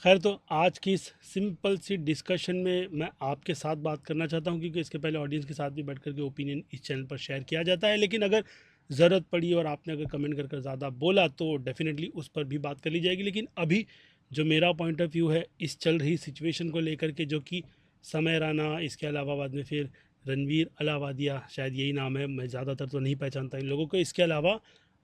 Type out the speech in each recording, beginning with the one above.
खैर, तो आज की इस सिंपल सी डिस्कशन में मैं आपके साथ बात करना चाहता हूँ, क्योंकि इसके पहले ऑडियंस के साथ भी बैठ कर के ओपिनियन इस चैनल पर शेयर किया जाता है, लेकिन अगर ज़रूरत पड़ी और आपने अगर कमेंट कर कर ज़्यादा बोला तो डेफिनेटली उस पर भी बात कर ली जाएगी। लेकिन अभी जो मेरा पॉइंट ऑफ व्यू है इस चल रही सिचुएशन को लेकर के, जो कि समय राना, इसके अलावा बाद में फिर रणवीर अलावादिया, शायद यही नाम है, मैं ज़्यादातर तो नहीं पहचानता इन लोगों को, इसके अलावा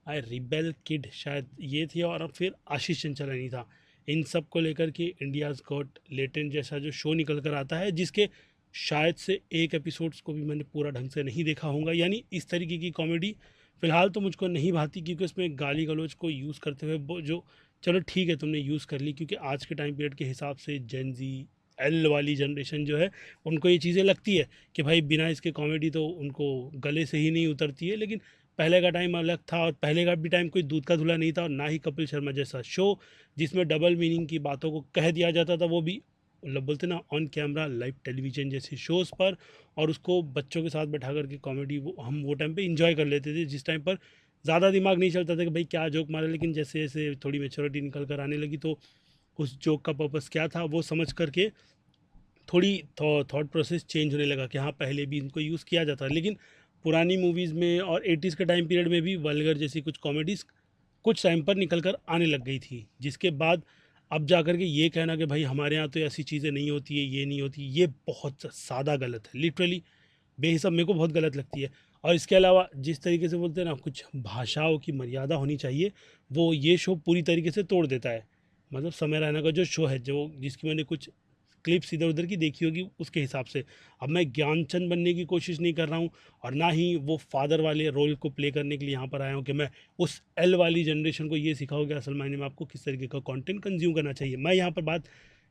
आई रिबेल किड शायद ये थी, और अब फिर आशीष चंचलानी था। इन सब को लेकर के इंडियाज़ गॉट लेटेंट जैसा जो शो निकल कर आता है, जिसके शायद से एक एपिसोड्स को भी मैंने पूरा ढंग से नहीं देखा होगा। यानी इस तरीके की कॉमेडी फ़िलहाल तो मुझको नहीं भाती, क्योंकि उसमें गाली गलौज को यूज़ करते हुए जो, चलो ठीक है तुमने यूज़ कर ली, क्योंकि आज के टाइम पीरियड के हिसाब से जेन जी एल वाली जनरेशन जो है उनको ये चीज़ें लगती है कि भाई बिना इसके कॉमेडी तो उनको गले से ही नहीं उतरती है। लेकिन पहले का टाइम अलग था, और पहले का भी टाइम कोई दूध का धुला नहीं था, और ना ही कपिल शर्मा जैसा शो जिसमें डबल मीनिंग की बातों को कह दिया जाता था, वो भी मतलब बोलते ना ऑन कैमरा लाइव टेलीविज़न जैसे शोज़ पर, और उसको बच्चों के साथ बैठा करके कॉमेडी वो हम वो टाइम पे इंजॉय कर लेते थे, जिस टाइम पर ज़्यादा दिमाग नहीं चलता था कि भाई क्या जोक मारे। लेकिन जैसे जैसे थोड़ी मेच्योरिटी निकल कर आने लगी, तो उस जोक का पर्पस क्या था वो समझ करके थोड़ी थॉट प्रोसेस चेंज होने लगा कि हाँ, पहले भी इनको यूज़ किया जाता है। लेकिन पुरानी मूवीज़ में और 80s के टाइम पीरियड में भी वल्गर जैसी कुछ कॉमेडीज़ कुछ टाइम पर निकल कर आने लग गई थी, जिसके बाद अब जा कर के ये कहना कि भाई हमारे यहाँ तो ऐसी चीज़ें नहीं होती है, ये नहीं होती, ये बहुत ज़्यादा गलत है। लिटरली बेहिसाब मेरे को बहुत गलत लगती है। और इसके अलावा जिस तरीके से बोलते हैं ना, कुछ भाषाओं की मर्यादा होनी चाहिए, वो ये शो पूरी तरीके से तोड़ देता है। मतलब समय रैना का जो शो है, जो जिसकी मैंने कुछ क्लिप्स इधर उधर की देखी होगी, उसके हिसाब से अब मैं ज्ञानचंद बनने की कोशिश नहीं कर रहा हूँ, और ना ही वो फादर वाले रोल को प्ले करने के लिए यहाँ पर आया हूँ कि मैं उस एल वाली जनरेशन को ये सिखाऊँ कि असल मायने में आपको किस तरीके का कंटेंट कंज्यूम करना चाहिए। मैं यहाँ पर बात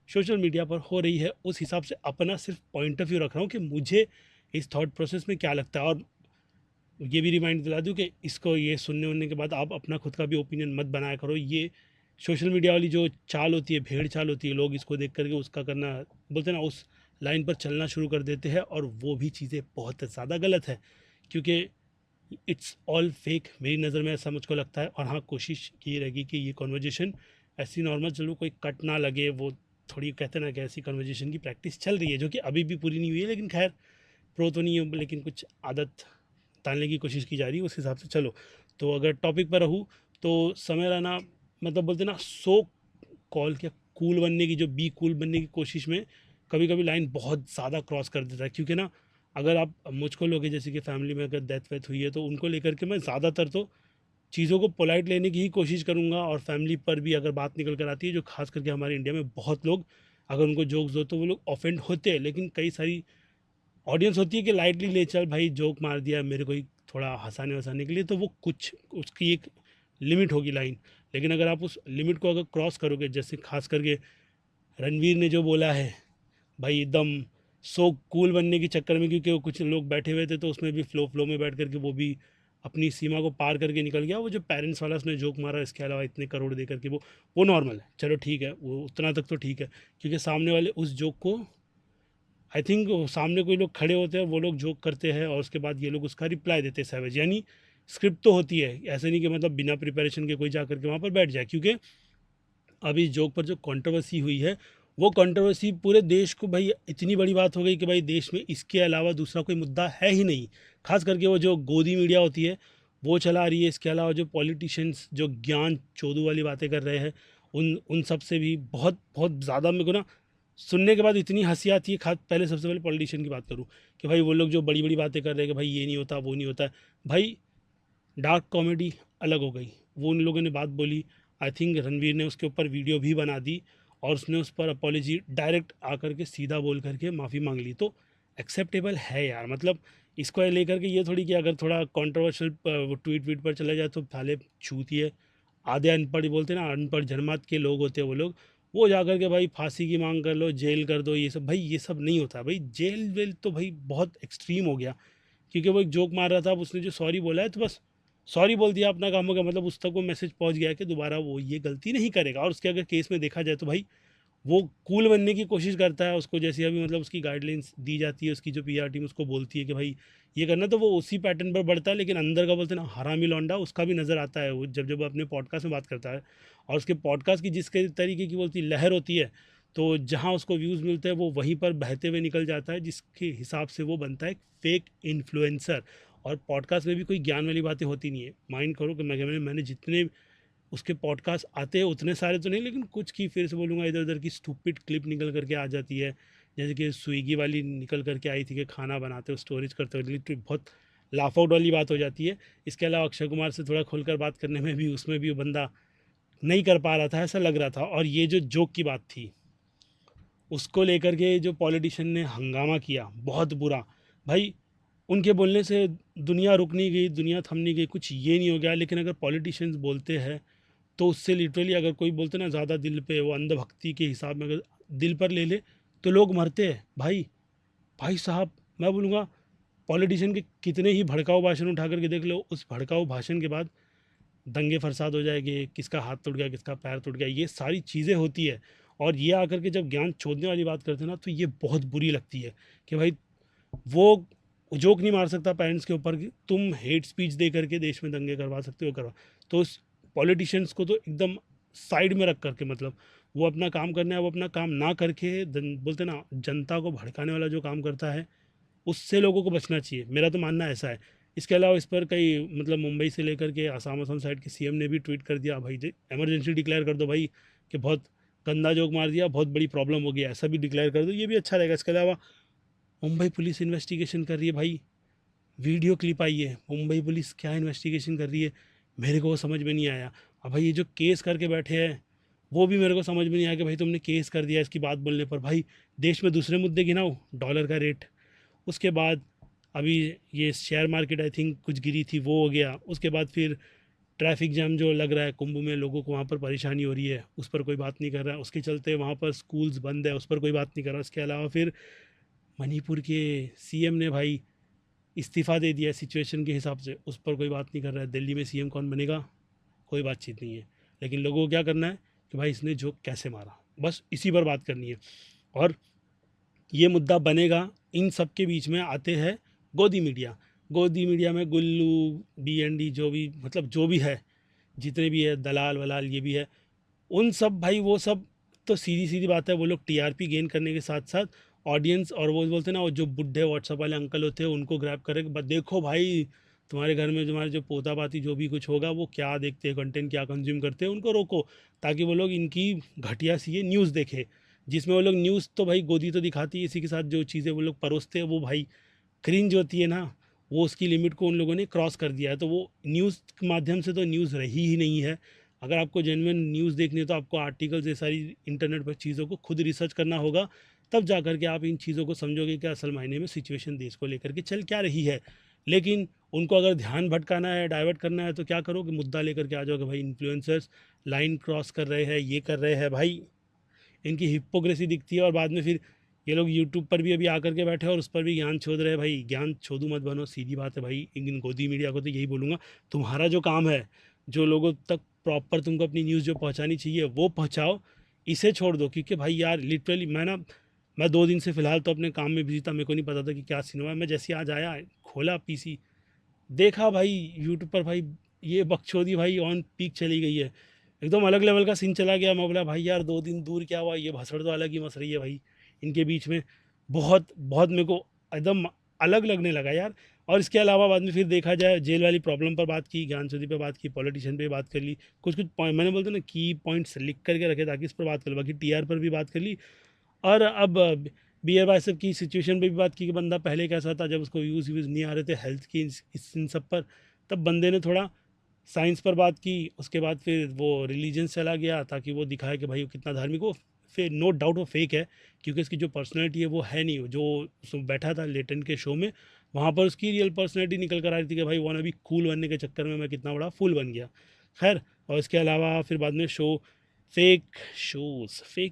सोशल मीडिया पर हो रही है उस हिसाब से अपना सिर्फ पॉइंट ऑफ व्यू रख रहा हूँ कि मुझे इस थॉट प्रोसेस में क्या लगता है। और ये भी रिमाइंड दिला दूँ कि इसको ये सुनने उनने के बाद आप अपना खुद का भी ओपिनियन मत बनाया करो। ये सोशल मीडिया वाली जो चाल होती है, भेड़ चाल होती है, लोग इसको देख करके उसका करना, बोलते हैं ना, उस लाइन पर चलना शुरू कर देते हैं, और वो भी चीज़ें बहुत ज़्यादा गलत है, क्योंकि इट्स ऑल फेक मेरी नज़र में, ऐसा मुझको लगता है। और हाँ, कोशिश ये रहेगी कि ये कॉन्वर्जेसन ऐसी नॉर्मल चलो, कोई कट ना लगे, वो थोड़ी कहते ना कि ऐसी कॉन्वर्जेसन की प्रैक्टिस चल रही है, जो कि अभी भी पूरी नहीं हुई है, लेकिन खैर प्रो तो नहीं हूँ, लेकिन कुछ आदत डालने की कोशिश की जा रही है, उस हिसाब से चलो। तो अगर टॉपिक पर रहूँ, तो समय रहना, मतलब बोलते ना, सो कॉल क्या कूल बनने की, जो बी कूल बनने की कोशिश में कभी कभी लाइन बहुत ज़्यादा क्रॉस कर देता है। क्योंकि ना, अगर आप मुझको लोगे, जैसे कि फैमिली में अगर डेथ वेथ हुई है, तो उनको लेकर के मैं ज़्यादातर तो चीज़ों को पोलाइट लेने की ही कोशिश करूँगा। और फैमिली पर भी अगर बात निकल कर आती है, जो खास करके हमारे इंडिया में बहुत लोग, अगर उनको जोक्स दो तो वो लोग ऑफेंड होते हैं, लेकिन कई सारी ऑडियंस होती है कि लाइटली ले चल भाई, जोक मार दिया मेरे को ही थोड़ा हंसाने वसाने के लिए, तो वो कुछ उसकी एक लिमिट होगी लाइन। लेकिन अगर आप उस लिमिट को अगर क्रॉस करोगे, जैसे खास करके रणवीर ने जो बोला है भाई, एकदम सो कूल बनने के चक्कर में, क्योंकि वो कुछ लोग बैठे हुए थे, तो उसमें भी फ्लो फ्लो में बैठ करके वो भी अपनी सीमा को पार करके निकल गया। वो जो पेरेंट्स वाला उसने जोक मारा, इसके अलावा इतने करोड़ दे करके, वो नॉर्मल है, चलो ठीक है, वो उतना तक तो ठीक है। क्योंकि सामने वाले उस जोक को, आई थिंक सामने कोई लोग खड़े होते हैं, वो लोग जोक करते हैं, और उसके बाद ये लोग उसका रिप्लाई देते हैं सैवेज। यानी स्क्रिप्ट तो होती है, ऐसे नहीं कि मतलब बिना प्रिपरेशन के कोई जा करके वहाँ पर बैठ जाए। क्योंकि अब इस जोक पर जो कंट्रोवर्सी हुई है, वो कंट्रोवर्सी पूरे देश को, भाई इतनी बड़ी बात हो गई कि भाई देश में इसके अलावा दूसरा कोई मुद्दा है ही नहीं। खास करके वो जो गोदी मीडिया होती है वो चला रही है, इसके अलावा जो पॉलिटिशियंस जो ज्ञान चोदू वाली बातें कर रहे हैं, उन उन सब से भी बहुत बहुत ज़्यादा मेरे को ना सुनने के बाद इतनी हंसी आती है। खास पहले सबसे पहले पॉलिटिशियन की बात करूँ कि भाई वो लोग जो बड़ी बड़ी बातें कर रहे हैं कि भाई ये नहीं होता, वो नहीं होता है, भाई डार्क कॉमेडी अलग हो गई, वो उन लोगों ने बात बोली। आई थिंक रणवीर ने उसके ऊपर वीडियो भी बना दी, और उसने उस पर अपॉलोजी डायरेक्ट आकर के सीधा बोल करके माफ़ी मांग ली, तो एक्सेप्टेबल है यार। मतलब इसको लेकर के ये थोड़ी कि अगर थोड़ा कंट्रोवर्शियल ट्वीट वीट पर चला जाए तो साले छूती है, आधे अनपढ़ बोलते हैं ना, अनपढ़ जनमात के लोग होते हैं वो जा कर के भाई फांसी की मांग कर लो, जेल कर दो, ये सब भाई ये सब नहीं होता भाई। जेल वेल तो भाई बहुत एक्सट्रीम हो गया। क्योंकि वो एक जोक मार रहा था, अब उसने जो सॉरी बोला है तो बस सॉरी बोल दिया, अपना काम हो गया। मतलब उस तक वो मैसेज पहुंच गया है कि दोबारा वो ये गलती नहीं करेगा। और उसके अगर केस में देखा जाए तो भाई वो कूल बनने की कोशिश करता है, उसको जैसे अभी मतलब उसकी गाइडलाइंस दी जाती है, उसकी जो पीआर टीम उसको बोलती है कि भाई ये करना, तो वो उसी पैटर्न पर बढ़ता है, लेकिन अंदर का बोलते हैं ना हरामी लौंडा, उसका भी नज़र आता है वो जब जब अपने पॉडकास्ट में बात करता है। और उसके पॉडकास्ट की जिस तरीके की बोलती लहर होती है, तो जहाँ उसको व्यूज़ मिलते हैं वो वहीं पर बहते हुए निकल जाता है, जिसके हिसाब से वो बनता है फेक इन्फ्लुएंसर। और पॉडकास्ट में भी कोई ज्ञान वाली बातें होती नहीं है, माइंड करो कि मैंने जितने उसके पॉडकास्ट आते हैं उतने सारे तो नहीं, लेकिन कुछ की फिर से बोलूँगा इधर उधर की स्टूपिड क्लिप निकल करके आ जाती है। जैसे कि स्विगी वाली निकल करके आई थी कि खाना बनाते हो स्टोरेज करते हो, लिटरली बहुत लाफ आउट वाली बात हो जाती है। इसके अलावा अक्षय कुमार से थोड़ा खुलकर बात करने में भी उसमें भी वो बंदा नहीं कर पा रहा था, ऐसा लग रहा था। और ये जो जोक की बात थी उसको लेकर के जो पॉलिटिशियन ने हंगामा किया बहुत बुरा, भाई उनके बोलने से दुनिया रुक नहीं गई, दुनिया थम नहीं गई, कुछ ये नहीं हो गया। लेकिन अगर पॉलिटिशियंस बोलते हैं तो उससे लिटरली अगर कोई बोलते ना ज़्यादा दिल पे, वो अंधभक्ति के हिसाब में अगर दिल पर ले ले तो लोग मरते हैं भाई। भाई साहब, मैं बोलूँगा पॉलिटिशियन के कितने ही भड़काऊ भाषण उठा करके देख लो, उस भड़काऊ भाषण के बाद दंगे फसाद हो जाएंगे, किसका हाथ टूट गया, किसका पैर टूट गया, ये सारी चीज़ें होती है। और ये आकर के जब ज्ञान छोड़ने वाली बात करते हैं ना, तो ये बहुत बुरी लगती है कि भाई वो जोक नहीं मार सकता पेरेंट्स के ऊपर कि तुम हेट स्पीच दे करके देश में दंगे करवा सकते हो, करवा। तो उस पॉलिटिशियंस को तो एकदम साइड में रख करके, मतलब वो अपना काम करना है, वो अपना काम ना करके बोलते ना जनता को भड़काने वाला जो काम करता है, उससे लोगों को बचना चाहिए, मेरा तो मानना ऐसा है। इसके अलावा इस पर कई मतलब मुंबई से लेकर के आसाम आसाम साइड के सीएम ने भी ट्वीट कर दिया, भाई इमरजेंसी डिक्लेयर कर दो भाई, कि बहुत गंदा जोक मार दिया, बहुत बड़ी प्रॉब्लम हो गई, ऐसा भी डिक्लेयर कर दो, ये भी अच्छा रहेगा। इसके अलावा मुंबई पुलिस इन्वेस्टिगेशन कर रही है भाई, वीडियो क्लिप आई है, मुंबई पुलिस क्या इन्वेस्टिगेशन कर रही है, मेरे को वो समझ में नहीं आया। अब भाई ये जो केस करके बैठे हैं वो भी मेरे को समझ में नहीं आया कि भाई तुमने केस कर दिया इसकी बात बोलने पर। भाई देश में दूसरे मुद्दे गिनाओ, डॉलर का रेट, उसके बाद अभी ये शेयर मार्केट आई थिंक कुछ गिरी थी, वो हो गया। उसके बाद फिर ट्रैफिक जाम जो लग रहा है कुंभ में, लोगों को वहाँ पर परेशानी हो रही है, उस पर कोई बात नहीं कर रहा है। उसके चलते वहाँ पर स्कूल्स बंद है, उस पर कोई बात नहीं कर रहा। उसके अलावा फिर मणिपुर के सीएम ने भाई इस्तीफ़ा दे दिया है सिचुएशन के हिसाब से, उस पर कोई बात नहीं कर रहा है। दिल्ली में सीएम कौन बनेगा, कोई बातचीत नहीं है। लेकिन लोगों को क्या करना है कि भाई इसने जोक कैसे मारा, बस इसी पर बात करनी है। और ये मुद्दा बनेगा, इन सब के बीच में आते हैं गोदी मीडिया। गोदी मीडिया में गुल्लू, BND, जो भी मतलब जो भी है, जितने भी है दलाल वलाल ये भी है, उन सब भाई वो सब तो सीधी सीधी बात है, वो लोग टीआरपी गेन करने के साथ साथ ऑडियंस, और वो बोलते हैं ना वो जो बुढ़े व्हाट्सएप वाले अंकल होते हैं उनको ग्रैब करें, बस देखो भाई तुम्हारे घर में तुम्हारे जो पोता पाती जो भी कुछ होगा वो क्या देखते हैं, कंटेंट क्या कंज्यूम करते हैं, उनको रोको, ताकि वो लोग इनकी घटिया सी ये न्यूज़ देखे, जिसमें वो लोग न्यूज़ तो भाई गोदी तो दिखाती है, इसी के साथ जो चीज़ें वो लोग परोसते हैं वो भाई क्रिंज होती है ना, वो उसकी लिमिट को उन लोगों ने क्रॉस कर दिया है। तो वो न्यूज़ के माध्यम से तो न्यूज़ रही ही नहीं है। अगर आपको जेन्युइन न्यूज़ देखनी है तो आपको आर्टिकल्स ये सारी इंटरनेट पर चीज़ों को खुद रिसर्च करना होगा, तब जा कर के आप इन चीज़ों को समझोगे कि असल मायने में सिचुएशन देश को लेकर के चल क्या रही है। लेकिन उनको अगर ध्यान भटकाना है, डाइवर्ट करना है, तो क्या करोगे, मुद्दा लेकर के आ जाओगे भाई इन्फ्लुएंसर्स लाइन क्रॉस कर रहे हैं, ये कर रहे हैं भाई, इनकी हिपोक्रेसी दिखती है। और बाद में फिर ये लोग यूट्यूब पर भी अभी आकर के बैठे हैं और उस पर भी ज्ञान छोड़ रहे हैं। भाई ज्ञान छोदू मत बनो, सीधी बात है भाई। इन गोदी मीडिया को तो यही बोलूँगा, तुम्हारा जो काम है, जो लोगों तक प्रॉपर तुमको अपनी न्यूज़ जो पहुँचानी चाहिए वो पहुँचाओ, इसे छोड़ दो। क्योंकि भाई यार लिटरली मैं 2 दिन से फ़िलहाल तो अपने काम में बिजी था, मेरे को नहीं पता था कि क्या सीन हुआ है। मैं जैसे ही आज आया, खोला PC, देखा भाई यूट्यूब पर भाई ये बकचोदी भाई ऑन पीक चली गई है, एकदम अलग लेवल का सीन चला गया। मैं बोला भाई यार 2 दिन दूर क्या हुआ, ये भसड़ तो अलग ही मस रही है भाई इनके बीच में, बहुत बहुत मेरे को एकदम अलग लगने लगा यार। और इसके अलावा बाद में फिर देखा जाए, जेल वाली प्रॉब्लम पर बात की, ज्ञान चौधरी पर बात की, पॉलिटिशियन पे बात कर ली, कुछ कुछ पॉइंट मैंने बोलते ना की पॉइंट्स लिख करके रखे ताकि इस पर बात कर लो, बाकी TR पर भी बात कर ली। और अब बियर बाइसेप की सिचुएशन पे भी बात की कि बंदा पहले कैसा था जब उसको व्यूज़ नहीं आ रहे थे हेल्थ की, इन सब पर, तब बंदे ने थोड़ा साइंस पर बात की। उसके बाद फिर वो रिलीजन चला गया ताकि वो दिखाए कि भाई वो कितना धार्मिक हो। फिर नो डाउट वो फेक है, क्योंकि उसकी जो पर्सनैलिटी है वो है नहीं, जो बैठा था लेटेंट के शो में, वहाँ पर उसकी रियल पर्सनैलिटी निकल कर आ रही थी कि भाई वो अभी कूल बनने के चक्कर में मैं कितना बड़ा फूल बन गया। खैर, और इसके अलावा फिर बाद में फेक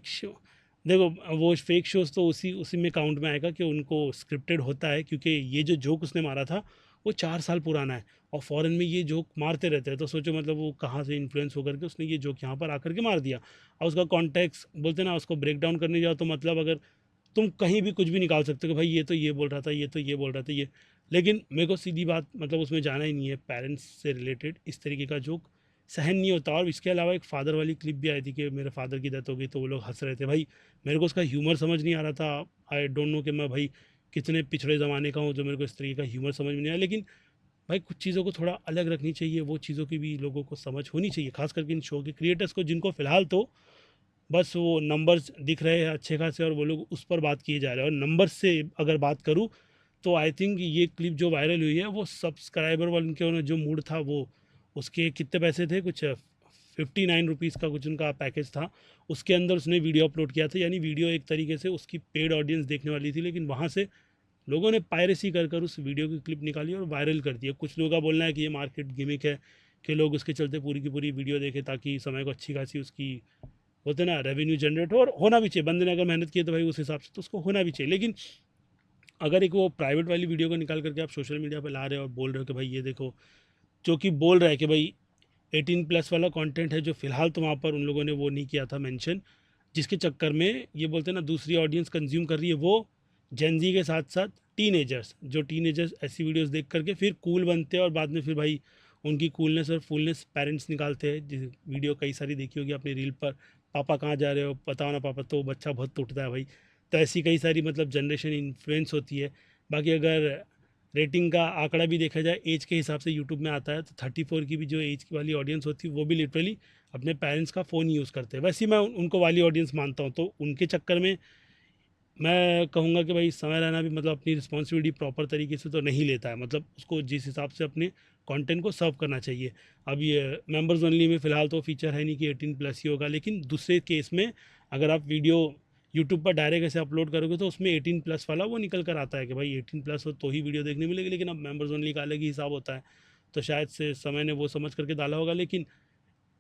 शो, देखो वो फेक शोज़ तो उसी उसी में काउंट में आएगा कि उनको स्क्रिप्टेड होता है, क्योंकि ये जो जोक उसने मारा था वो 4 साल पुराना है और फ़ॉरेन में ये जोक मारते रहते हैं। तो सोचो मतलब वो कहाँ से इन्फ्लुएंस होकर के उसने ये जोक यहाँ पर आकर के मार दिया। और उसका कॉन्टेक्स्ट बोलते हैं ना, उसको ब्रेक डाउन करने जाओ तो मतलब अगर तुम कहीं भी कुछ भी निकाल सकते हो कि भाई ये तो ये बोल रहा था, ये तो ये बोल रहा था ये। लेकिन मेरे को सीधी बात मतलब उसमें जाना ही नहीं है, पेरेंट्स से रिलेटेड इस तरीके का जोक सहन नहीं होता। और इसके अलावा एक फ़ादर वाली क्लिप भी आई थी कि मेरे फादर की डेथ हो गई तो वो लोग हंस रहे थे। भाई मेरे को उसका ह्यूमर समझ नहीं आ रहा था। आई डोंट नो कि मैं भाई कितने पिछड़े ज़माने का हूँ जो मेरे को इस तरीके का ह्यूमर समझ में नहीं आया। लेकिन भाई कुछ चीज़ों को थोड़ा अलग रखनी चाहिए, वो चीज़ों की भी लोगों को समझ होनी चाहिए, खास करके इन शो के क्रिएटर्स को, जिनको फ़िलहाल तो बस वो नंबर्स दिख रहे हैं अच्छे खासे और वो लोग उस पर बात किए जा रहे हैं। और नंबर्स से अगर बात करूँ तो आई थिंक ये क्लिप जो वायरल हुई है वो सब्सक्राइबर वाले उनके उन्हें जो मूड था वो, उसके कितने पैसे थे, कुछ 59 रुपीज़ का कुछ उनका पैकेज था, उसके अंदर उसने वीडियो अपलोड किया था। यानी वीडियो एक तरीके से उसकी पेड ऑडियंस देखने वाली थी, लेकिन वहाँ से लोगों ने पायरेसी कर कर उस वीडियो की क्लिप निकाली और वायरल कर दिया। कुछ लोगों का बोलना है कि ये मार्केट गिमिक है कि लोग उसके चलते पूरी की पूरी वीडियो देखें ताकि समय को अच्छी खासी उसकी होते ना रेवेन्यू जनरेट हो। और होना भी चाहिए, बंदे ने अगर मेहनत की है तो भाई उस हिसाब से तो उसको होना भी चाहिए। लेकिन अगर एक वो प्राइवेट वाली वीडियो को निकाल करके आप सोशल मीडिया पर ला रहे हो और बोल रहे हो कि भाई ये देखो, जो कि बोल रहा है कि भाई 18+ वाला कंटेंट है, जो फ़िलहाल तो वहाँ पर उन लोगों ने वो नहीं किया था मेंशन, जिसके चक्कर में ये बोलते हैं ना दूसरी ऑडियंस कंज्यूम कर रही है, वो जेनजी के साथ साथ टीनेजर्स, जो टीनेजर्स ऐसी वीडियोस देख करके फिर कूल बनते हैं और बाद में फिर भाई उनकी कूलनेस और फुलनेस पेरेंट्स निकालते हैं। जिस वीडियो कई सारी देखी होगी अपनी रील पर, पापा कहाँ जा रहे हो, बताओ ना पापा, तो बच्चा बहुत टूटता है भाई। तो ऐसी कई सारी मतलब जनरेशन इन्फ्लुएंस होती है। बाकी अगर रेटिंग का आंकड़ा भी देखा जाए एज के हिसाब से यूट्यूब में आता है तो 34 की भी जो एज की वाली ऑडियंस होती है वो भी लिटरली अपने पेरेंट्स का फ़ोन यूज़ करते हैं। वैसे ही मैं उनको वाली ऑडियंस मानता हूँ, तो उनके चक्कर में मैं कहूँगा कि भाई समय रहना भी मतलब अपनी रिस्पॉन्सिबिलिटी प्रॉपर तरीके से तो नहीं लेता है। मतलब उसको जिस हिसाब से अपने कंटेंट को सर्व करना चाहिए। अब ये मेंबर्स ओनली में फ़िलहाल तो फीचर है नहीं कि 18+ ही होगा, लेकिन दूसरे केस में अगर आप वीडियो यूट्यूब पर डायरेक्ट ऐसे अपलोड करोगे तो उसमें 18+ वाला वो निकल कर आता है कि भाई 18+ हो तो ही वीडियो देखने मिलेगी। लेकिन अब मेंबर्स ओनली का अलग ही हिसाब होता है, तो शायद से समय ने वो समझ करके डाला होगा। लेकिन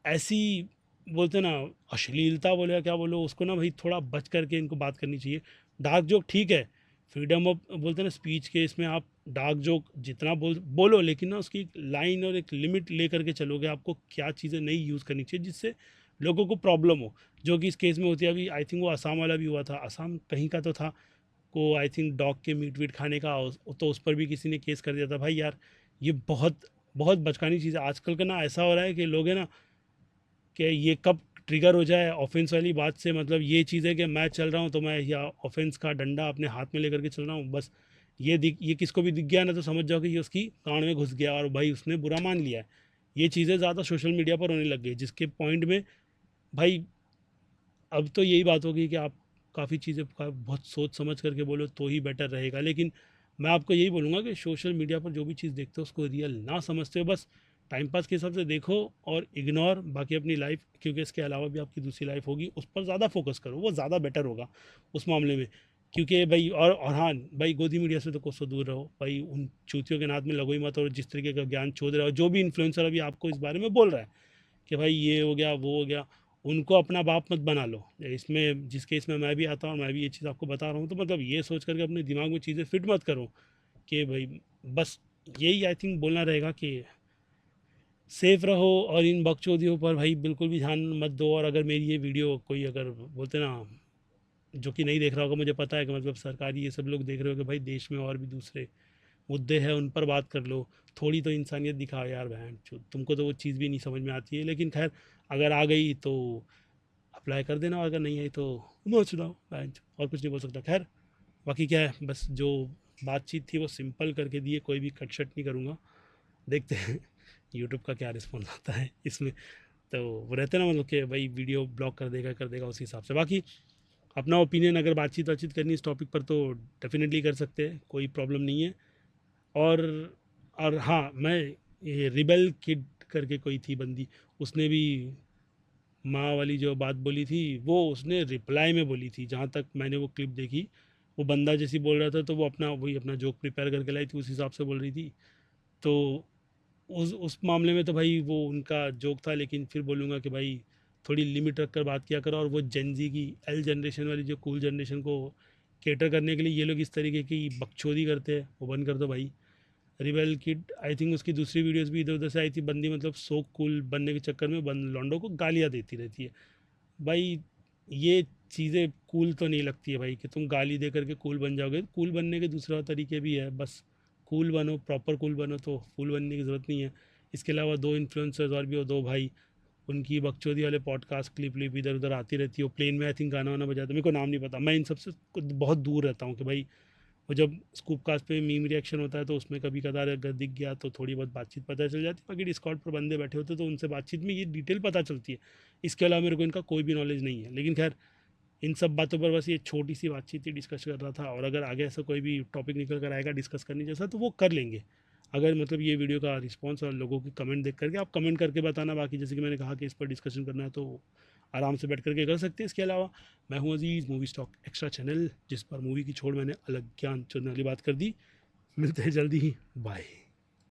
ऐसी बोलते हैं ना अश्लीलता बोलो या क्या बोलो, उसको ना भाई थोड़ा बच करके इनको बात करनी चाहिए। डार्क जोक ठीक है, फ्रीडम ऑफ बोलते हैं ना स्पीच के इसमें आप डार्क जोक जितना बोलो, लेकिन ना उसकी एक लाइन और एक लिमिट ले करके चलोगे। आपको क्या चीज़ें नहीं यूज़ करनी चाहिए जिससे लोगों को प्रॉब्लम हो, जो कि इस केस में होती है। अभी आई थिंक वो असम वाला भी हुआ था, असम कहीं का तो था, को आई थिंक डॉग के मीट वीट खाने का, तो उस पर भी किसी ने केस कर दिया था। भाई यार ये बहुत बहुत बचकानी चीज़ है। आजकल का ना ऐसा हो रहा है कि लोग है ना कि ये कब ट्रिगर हो जाए ऑफेंस वाली बात से, मतलब ये चीज़ है कि मैं चल रहा हूँ तो मैं या ऑफेंस का डंडा अपने हाथ में लेकर के चल रहा हूँ, बस ये किसको भी दिख गया ना तो समझ जाओ कि ये उसकी कान में घुस गया और भाई उसने बुरा मान लिया है। ये चीज़ें ज़्यादा सोशल मीडिया पर होने लग गई, जिसके पॉइंट में भाई अब तो यही बात होगी कि आप काफ़ी चीज़ें का बहुत सोच समझ करके बोलो तो ही बेटर रहेगा। लेकिन मैं आपको यही बोलूँगा कि सोशल मीडिया पर जो भी चीज़ देखते हो उसको रियल ना समझते हो, बस टाइम पास के हिसाब से देखो और इग्नोर बाकी अपनी लाइफ, क्योंकि इसके अलावा भी आपकी दूसरी लाइफ होगी, उस पर ज़्यादा फोकस करो, वो ज़्यादा बेटर होगा उस मामले में। क्योंकि भाई और हाँ भाई, गोदी मीडिया से तो कोसों दूर रहो भाई, उन चूतियों के नाद में लगो ही मत। और जिस तरीके का ज्ञान चोद रहा हो, जो भी इन्फ्लुएंसर अभी आपको इस बारे में बोल रहा है कि भाई ये हो गया वो हो गया, उनको अपना बाप मत बना लो। इसमें जिस केस में मैं भी आता हूँ और मैं भी ये चीज़ आपको बता रहा हूँ, तो मतलब ये सोच करके अपने दिमाग में चीज़ें फिट मत करो कि भाई बस यही आई थिंक बोलना रहेगा कि सेफ रहो और इन बकचोदियों पर भाई बिल्कुल भी ध्यान मत दो। और अगर मेरी ये वीडियो कोई अगर बोलते ना जो कि नहीं देख रहा होगा, मुझे पता है कि मतलब सरकारी ये सब लोग देख रहे हो कि भाई देश में और भी दूसरे मुद्दे हैं उन पर बात कर लो, थोड़ी तो इंसानियत दिखाओ यार बहन। तुमको तो वो चीज़ भी नहीं समझ में आती है, लेकिन खैर अगर आ गई तो अप्लाई कर देना और अगर नहीं आई तो मत सुनाओ बहन। और कुछ नहीं बोल सकता। खैर बाकी क्या है, बस जो बातचीत थी वो सिंपल करके दिए, कोई भी कट शट नहीं करूँगा। देखते हैं यूट्यूब का क्या रिस्पॉन्स आता है इसमें। तो वो रहते ना मतलब कि भाई वीडियो ब्लॉक कर देगा उस हिसाब से। बाकी अपना ओपिनियन अगर बातचीत करनी है इस टॉपिक पर तो डेफिनेटली कर सकते हैं, कोई प्रॉब्लम नहीं है। और और हाँ, मैं ये रिबेल किड करके कोई थी बंदी, उसने भी माँ वाली जो बात बोली थी वो उसने रिप्लाई में बोली थी, जहाँ तक मैंने वो क्लिप देखी। वो बंदा जैसी बोल रहा था तो वो अपना जोक प्रिपेयर करके लाई थी, उस हिसाब से बोल रही थी। तो उस मामले में तो भाई वो उनका जोक था, लेकिन फिर बोलूँगा कि भाई थोड़ी लिमिट रख कर बात किया करो। और वो जेनजी की एल जनरेशन वाली जो कूल जनरेशन को केटर करने के लिए ये लोग इस तरीके की बकचोदी करते हैं, वो बंद कर दो भाई। रिबेल किड, आई थिंक उसकी दूसरी वीडियोस भी इधर उधर से आई थी, बंदी मतलब सो कूल बनने के चक्कर में बंद लॉन्डो को गालियाँ देती रहती है। भाई ये चीज़ें कूल तो नहीं लगती है भाई, कि तुम गाली दे करके कूल बन जाओगे। कूल बनने के दूसरा तरीके भी है, बस कूल बनो, प्रॉपर कूल बनो, तो फूल बनने की ज़रूरत नहीं है। इसके अलावा दो इन्फ्लुएंसर्स और भी हो, दो भाई, उनकी बकचोदी वाले पॉडकास्ट क्लिप व्लिप इधर उधर आती रहती है। वो प्लेन में आई थिंक गाना वाना बजाते, मेरे को नाम नहीं पता, मैं इन सबसे बहुत दूर रहता हूँ कि भाई वो जब स्कूप कास्ट पे मीम रिएक्शन होता है तो उसमें कभी कदार अगर दिख गया तो थोड़ी बहुत बातचीत पता चल जाती है, बाकी डिस्कॉर्ड पर बंदे बैठे होते तो उनसे बातचीत में ये डिटेल पता चलती है। इसके अलावा मेरे को इनका कोई भी नॉलेज नहीं है। लेकिन खैर, इन सब बातों पर बस ये छोटी सी बातचीत ही डिस्कस कर रहा था, और अगर आगे ऐसा कोई भी टॉपिक निकल कर आएगा डिस्कस करने जैसा तो वो कर लेंगे। अगर मतलब ये वीडियो का रिस्पांस और लोगों की कमेंट देख करके, आप कमेंट करके बताना, बाकी जैसे कि मैंने कहा कि इस पर डिस्कशन करना है तो आराम से बैठ करके कर सकते हैं। इसके अलावा मैं हूँ अजीज़, मूवी स्टॉक एक्स्ट्रा चैनल, जिस पर मूवी की छोड़ मैंने अलग ज्ञान चुनने वाली बात कर दी। मिलते हैं जल्दी ही, बाय।